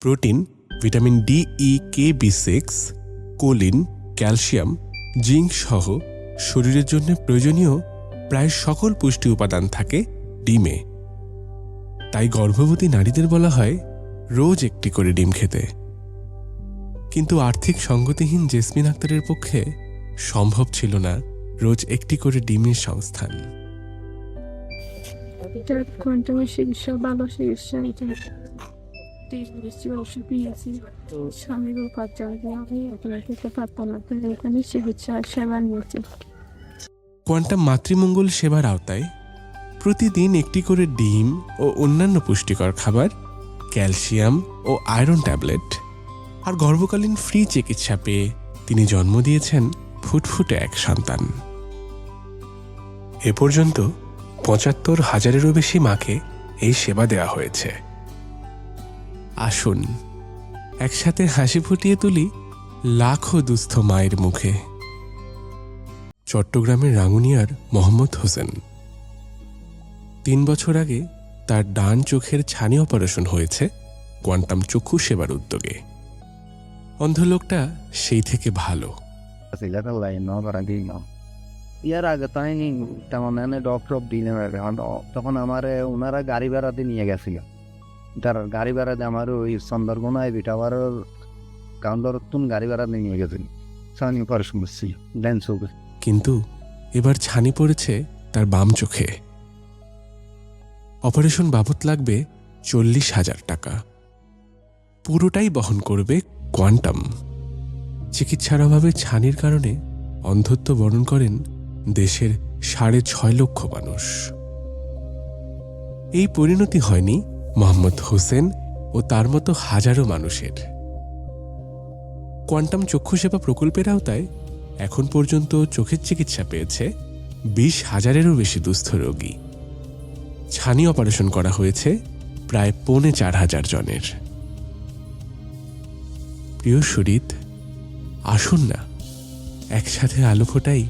Protein, vitamin D, ই, কে, বি6, choline, calcium, zinc সহ শরীরের জন্য প্রয়োজনীয় প্রায় সকল পুষ্টি উপাদান থাকে ডিমে। তাই গর্ভবতী নারীদের বলা হয় রোজ একটি করে ডিম খেতে। কিন্তু আর্থিক সঙ্গতিহীন জেসমিন আক্তারের পক্ষে সম্ভব ছিল না রোজ একটি করে ডিমের সংস্থান। কোয়ান্টামের চিকিৎসা ভালো চিকিৎসা, ওষুধ নিয়েছি, স্বামীর উপার্জন আমি এখানে খেতে পারতাম না, এখানে চিকিৎসা সেবা নিয়েছি। কোয়ান্টাম মাতৃমঙ্গল সেবার আওতায় প্রতিদিন একটি করে ডিম ও অন্যান্য পুষ্টিকর খাবার, ক্যালসিয়াম ও আয়রন ট্যাবলেট আর গর্ভকালীন ফ্রি চিকিৎসা পেয়ে তিনি জন্ম দিয়েছেন ফুটফুটে এক সন্তান। এ পর্যন্ত ৭৫,০০০-এরও বেশি মাকে এই সেবা দেওয়া হয়েছে। আসুন একসাথে হাসি ফুটিয়ে তুলি লাখো দুস্থ মায়ের মুখে। চট্টগ্রামের রাঙ্গুনিয়ার মোহাম্মদ হোসেন ৩ বছর আগে তার ডান চোখের ছানি অপারেশন হয়েছে কোয়ান্টাম চক্ষু সেবার উদ্যোগে। অন্ধ লোকটা সেই থেকে ভালো। ইয়ার আগে তাই তেমন ডক্টর দিনে তখন আমার ওনারা গাড়ি বেড়াতে নিয়ে গেছিল। তার গাড়ি বেড়াতে আমার ওই চন্দরগোনায় বিটাবার কাউন্টারতুন গাড়ি বেড়াতে নিয়ে গেছিল। ছানি অপারেশন করছি ডান চোখে। কিন্তু এবার ছানি পড়েছে তার বাম চোখে। অপারেশন বাবদ লাগবে ৪০,০০০ টাকা। পুরোটাই বহন করবে কোয়ান্টাম। চিকিৎসার অভাবে ছানির কারণে অন্ধত্ব বরণ করেন দেশের ৬.৫ লক্ষ মানুষ। এই পরিণতি হয়নি মোহাম্মদ হোসেন ও তার মতো হাজারো মানুষের। কোয়ান্টাম চক্ষু সেবা প্রকল্পের আওতায় এখন পর্যন্ত চোখের চিকিৎসা পেয়েছে ২০,০০০-এরও বেশি দুস্থ রোগী। ছানি অপারেশন করা হয়েছে প্রায় ৪,৫০০ জনের। প্রিয় সুরিত, আসুন না একসাথে আলো ফোটাই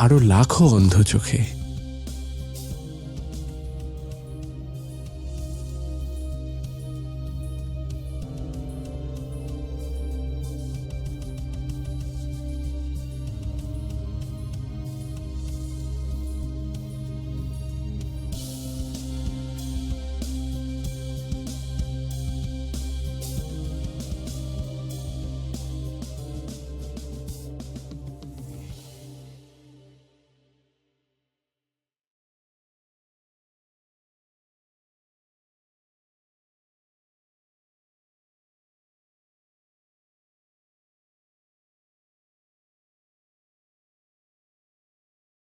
আরো লাখো অন্ধ চোখে।